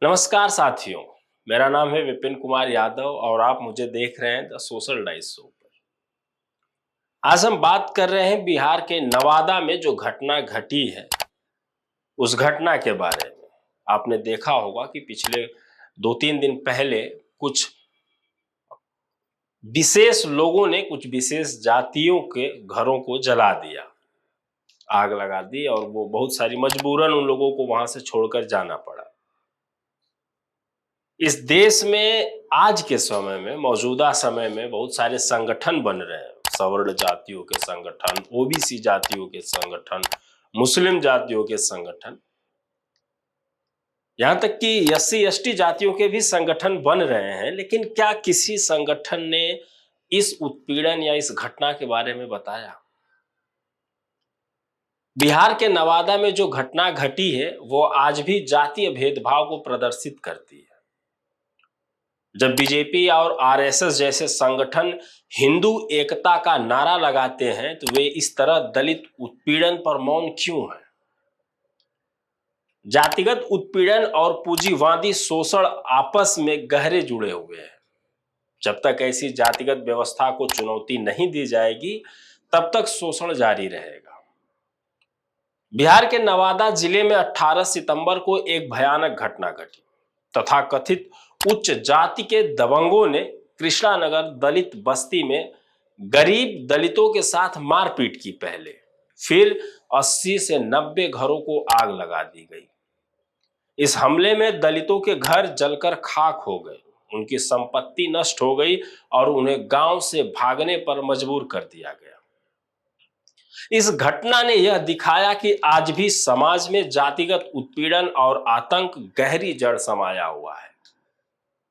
नमस्कार साथियों, मेरा नाम है विपिन कुमार यादव और आप मुझे देख रहे हैं द सोशल डाइस शो पर। आज हम बात कर रहे हैं बिहार के नवादा में जो घटना घटी है उस घटना के बारे में। आपने देखा होगा कि पिछले 2-3 दिन पहले कुछ विशेष लोगों ने कुछ विशेष जातियों के घरों को जला दिया, आग लगा दी और वो बहुत सारी मजबूरन उन लोगों को वहां से छोड़कर जाना पड़ा। इस देश में आज के समय में, मौजूदा समय में बहुत सारे संगठन बन रहे हैं। सवर्ण जातियों के संगठन, ओबीसी जातियों के संगठन, मुस्लिम जातियों के संगठन, यहां तक कि एससी एसटी जातियों के भी संगठन बन रहे हैं। लेकिन क्या किसी संगठन ने इस उत्पीड़न या इस घटना के बारे में बताया? बिहार के नवादा में जो घटना घटी है वो आज भी जातीय भेदभाव को प्रदर्शित करती है। जब बीजेपी और आरएसएस जैसे संगठन हिंदू एकता का नारा लगाते हैं तो वे इस तरह दलित उत्पीड़न पर मौन क्यों हैं? जातिगत उत्पीड़न और पूंजीवादी शोषण आपस में गहरे जुड़े हुए हैं। जब तक ऐसी जातिगत व्यवस्था को चुनौती नहीं दी जाएगी तब तक शोषण जारी रहेगा। बिहार के नवादा जिले में 18 सितंबर को एक भयानक घटना घटी। तथाकथित उच्च जाति के दबंगों ने कृष्णानगर दलित बस्ती में गरीब दलितों के साथ मारपीट की। पहले फिर 80 से 90 घरों को आग लगा दी गई। इस हमले में दलितों के घर जलकर खाक हो गए, उनकी संपत्ति नष्ट हो गई और उन्हें गांव से भागने पर मजबूर कर दिया गया। इस घटना ने यह दिखाया कि आज भी समाज में जातिगत उत्पीड़न और आतंक गहरी जड़ समाया हुआ है।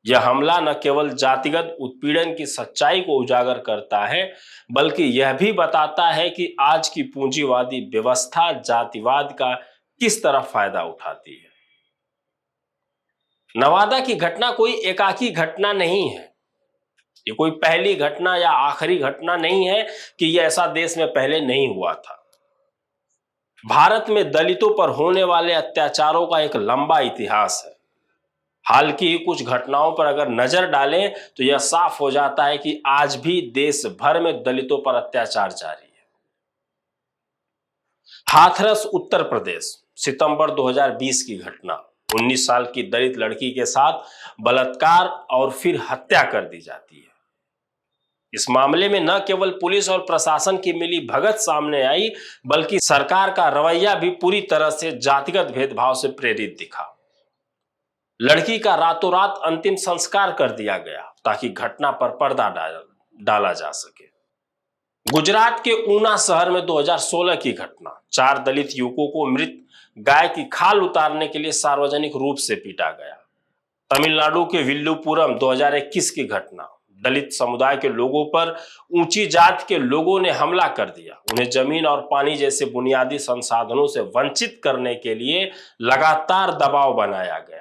यह हमला न केवल जातिगत उत्पीड़न की सच्चाई को उजागर करता है बल्कि यह भी बताता है कि आज की पूंजीवादी व्यवस्था जातिवाद का किस तरह फायदा उठाती है। नवादा की घटना कोई एकाकी घटना नहीं है। ये कोई पहली घटना या आखिरी घटना नहीं है कि यह ऐसा देश में पहले नहीं हुआ था। भारत में दलितों पर होने वाले अत्याचारों का एक लंबा इतिहास है। हाल की कुछ घटनाओं पर अगर नजर डालें तो यह साफ हो जाता है कि आज भी देश भर में दलितों पर अत्याचार जारी है। हाथरस उत्तर प्रदेश, सितंबर 2020 की घटना। 19 साल की दलित लड़की के साथ बलात्कार और फिर हत्या कर दी जाती है। इस मामले में न केवल पुलिस और प्रशासन की मिली भगत सामने आई बल्कि सरकार का रवैया भी पूरी तरह से जातिगत भेदभाव से प्रेरित दिखा। लड़की का रातों रात अंतिम संस्कार कर दिया गया ताकि घटना पर पर्दा डाला जा सके। गुजरात के ऊना शहर में 2016 की घटना। 4 दलित युवकों को मृत गाय की खाल उतारने के लिए सार्वजनिक रूप से पीटा गया। तमिलनाडु के विल्लुपुरम 2021 की घटना। दलित समुदाय के लोगों पर ऊंची जात के लोगों ने हमला कर दिया। उन्हें जमीन और पानी जैसे बुनियादी संसाधनों से वंचित करने के लिए लगातार दबाव बनाया गया।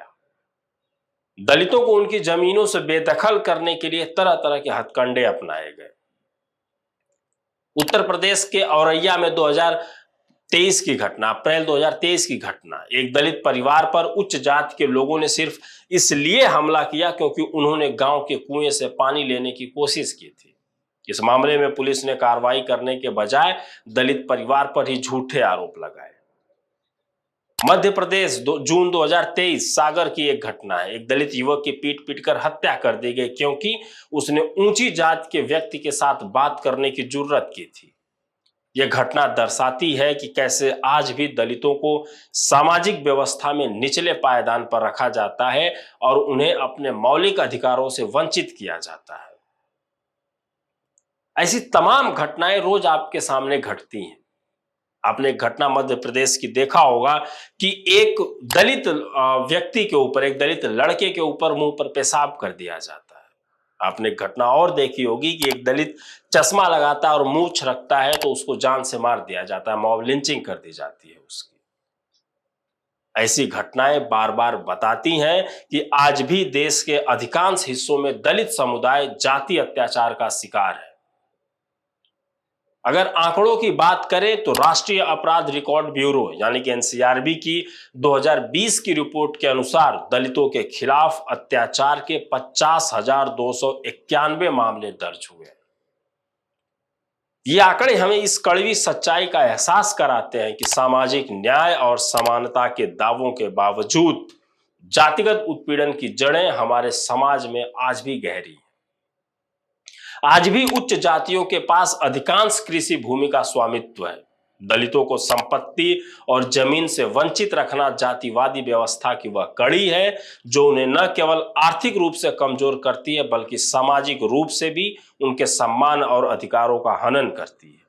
दलितों को उनकी जमीनों से बेदखल करने के लिए तरह तरह के हथकंडे अपनाए गए। उत्तर प्रदेश के औरैया में 2023 की घटना, अप्रैल 2023 की घटना। एक दलित परिवार पर उच्च जाति के लोगों ने सिर्फ इसलिए हमला किया क्योंकि उन्होंने गांव के कुएं से पानी लेने की कोशिश की थी। इस मामले में पुलिस ने कार्रवाई करने के बजाय दलित परिवार पर ही झूठे आरोप लगाए। मध्य प्रदेश जून 2023 सागर की एक घटना है। एक दलित युवक की पीट पीटकर हत्या कर दी गई क्योंकि उसने ऊंची जात के व्यक्ति के साथ बात करने की जुर्रत की थी। यह घटना दर्शाती है कि कैसे आज भी दलितों को सामाजिक व्यवस्था में निचले पायदान पर रखा जाता है और उन्हें अपने मौलिक अधिकारों से वंचित किया जाता है। ऐसी तमाम घटनाएं रोज आपके सामने घटती हैं। आपने एक घटना मध्य प्रदेश की देखा होगा कि एक दलित व्यक्ति के ऊपर, एक दलित लड़के के ऊपर मुंह पर पेशाब कर दिया जाता है। आपने एक घटना और देखी होगी कि एक दलित चश्मा लगाता है और मूंछ रखता है तो उसको जान से मार दिया जाता है, मॉब लिंचिंग कर दी जाती है उसकी। ऐसी घटनाएं बार बार बताती हैं कि आज भी देश के अधिकांश हिस्सों में दलित समुदाय जातीय अत्याचार का शिकार है। अगर आंकड़ों की बात करें तो राष्ट्रीय अपराध रिकॉर्ड ब्यूरो यानी कि एनसीआरबी की 2020 की रिपोर्ट के अनुसार दलितों के खिलाफ अत्याचार के 50,291 मामले दर्ज हुए। ये आंकड़े हमें इस कड़वी सच्चाई का एहसास कराते हैं कि सामाजिक न्याय और समानता के दावों के बावजूद जातिगत उत्पीड़न की जड़ें हमारे समाज में आज भी गहरी हैं। आज भी उच्च जातियों के पास अधिकांश कृषि भूमि का स्वामित्व है। दलितों को संपत्ति और जमीन से वंचित रखना जातिवादी व्यवस्था की वह कड़ी है जो उन्हें न केवल आर्थिक रूप से कमजोर करती है बल्कि सामाजिक रूप से भी उनके सम्मान और अधिकारों का हनन करती है।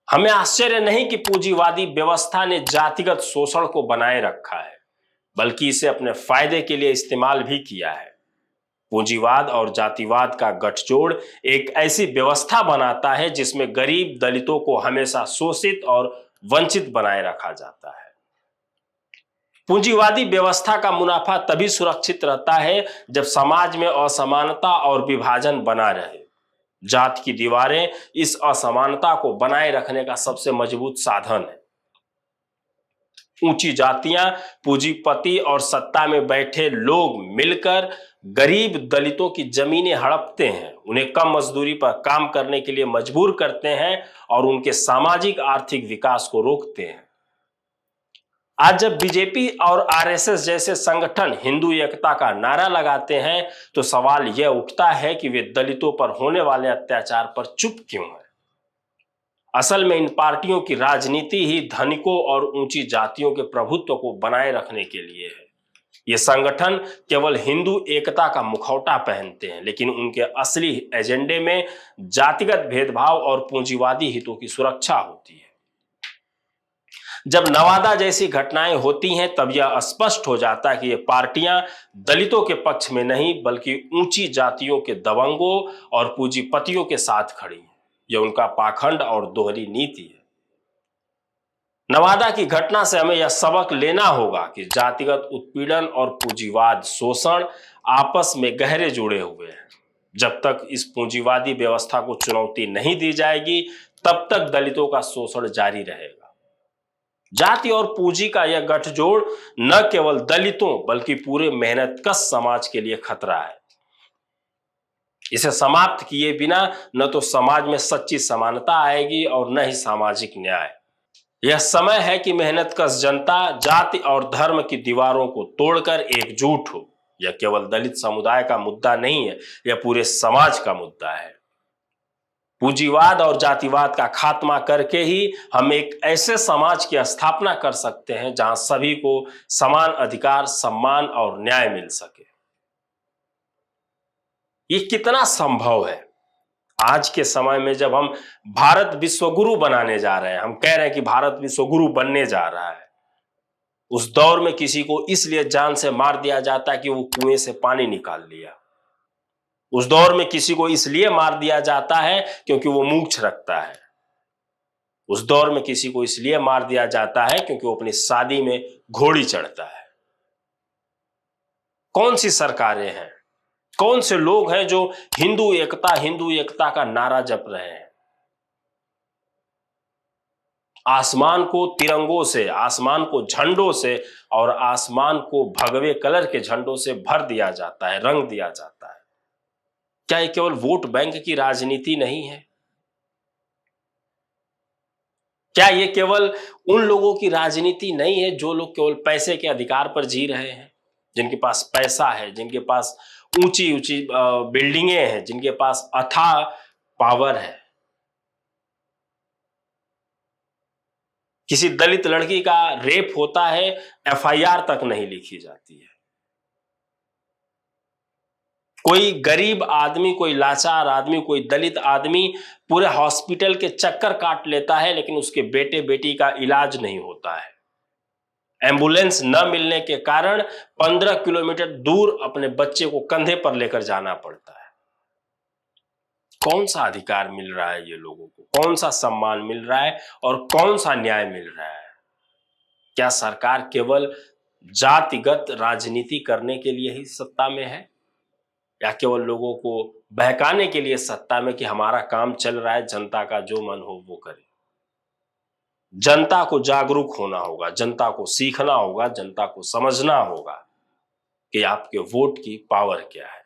हमें आश्चर्य नहीं कि पूंजीवादी व्यवस्था ने जातिगत शोषण को बनाए रखा है, बल्कि इसे अपने फायदे के लिए इस्तेमाल भी किया है। पूंजीवाद और जातिवाद का गठजोड़ एक ऐसी व्यवस्था बनाता है जिसमें गरीब दलितों को हमेशा शोषित और वंचित बनाए रखा जाता है। पूंजीवादी व्यवस्था का मुनाफा तभी सुरक्षित रहता है जब समाज में असमानता और विभाजन बना रहे। जात की दीवारें इस असमानता को बनाए रखने का सबसे मजबूत साधन है। ऊंची जातियां, पूंजीपति और सत्ता में बैठे लोग मिलकर गरीब दलितों की जमीनें हड़पते हैं, उन्हें कम मजदूरी पर काम करने के लिए मजबूर करते हैं और उनके सामाजिक आर्थिक विकास को रोकते हैं। आज जब बीजेपी और आरएसएस जैसे संगठन हिंदू एकता का नारा लगाते हैं तो सवाल यह उठता है कि वे दलितों पर होने वाले अत्याचार पर चुप क्यों हैं। असल में इन पार्टियों की राजनीति ही धनिकों और ऊंची जातियों के प्रभुत्व को बनाए रखने के लिए है। ये संगठन केवल हिंदू एकता का मुखौटा पहनते हैं, लेकिन उनके असली एजेंडे में जातिगत भेदभाव और पूंजीवादी हितों की सुरक्षा होती है। जब नवादा जैसी घटनाएं होती हैं तब यह स्पष्ट हो जाता है कि ये पार्टियां दलितों के पक्ष में नहीं बल्कि ऊंची जातियों के दबंगों और पूंजीपतियों के साथ खड़ी हैं। यह उनका पाखंड और दोहरी नीति है। नवादा की घटना से हमें यह सबक लेना होगा कि जातिगत उत्पीड़न और पूंजीवाद शोषण आपस में गहरे जुड़े हुए हैं। जब तक इस पूंजीवादी व्यवस्था को चुनौती नहीं दी जाएगी तब तक दलितों का शोषण जारी रहेगा। जाति और पूंजी का यह गठजोड़ न केवल दलितों बल्कि पूरे मेहनतकश समाज के लिए खतरा है। इसे समाप्त किए बिना न तो समाज में सच्ची समानता आएगी और न ही सामाजिक न्याय। यह समय है कि मेहनतकश जनता जाति और धर्म की दीवारों को तोड़कर एकजुट हो। यह केवल दलित समुदाय का मुद्दा नहीं है, यह पूरे समाज का मुद्दा है। पूंजीवाद और जातिवाद का खात्मा करके ही हम एक ऐसे समाज की स्थापना कर सकते हैं जहां सभी को समान अधिकार, सम्मान और न्याय मिल सके। ये कितना संभव है आज के समय में जब हम भारत विश्वगुरु बनाने जा रहे हैं, हम कह रहे हैं कि भारत विश्वगुरु बनने जा रहा है। उस दौर में किसी को इसलिए जान से मार दिया जाता है कि वो कुएं से पानी निकाल लिया। उस दौर में किसी को इसलिए मार दिया जाता है क्योंकि वो मूंछ रखता है। उस दौर में किसी को इसलिए मार दिया जाता है क्योंकि वो अपनी शादी में घोड़ी चढ़ता है। कौन सी सरकारें हैं, कौन से लोग हैं जो हिंदू एकता का नारा जप रहे हैं। आसमान को तिरंगों से, आसमान को झंडों से और आसमान को भगवे कलर के झंडों से भर दिया जाता है, रंग दिया जाता है। क्या ये केवल वोट बैंक की राजनीति नहीं है? क्या ये केवल उन लोगों की राजनीति नहीं है जो लोग केवल पैसे के अधिकार पर जी रहे हैं, जिनके पास पैसा है, जिनके पास ऊंची ऊंची बिल्डिंगें हैं, जिनके पास अथाह पावर है? किसी दलित लड़की का रेप होता है, एफआईआर तक नहीं लिखी जाती है। कोई गरीब आदमी, कोई लाचार आदमी, कोई दलित आदमी पूरे हॉस्पिटल के चक्कर काट लेता है लेकिन उसके बेटे बेटी का इलाज नहीं होता है। एम्बुलेंस न मिलने के कारण 15 किलोमीटर दूर अपने बच्चे को कंधे पर लेकर जाना पड़ता है। कौन सा अधिकार मिल रहा है ये लोगों को? कौन सा सम्मान मिल रहा है और कौन सा न्याय मिल रहा है? क्या सरकार केवल जातिगत राजनीति करने के लिए ही सत्ता में है या केवल लोगों को बहकाने के लिए सत्ता में कि हमारा काम चल रहा है, जनता का जो मन हो वो करे। जनता को जागरूक होना होगा, जनता को सीखना होगा, जनता को समझना होगा कि आपके वोट की पावर क्या है।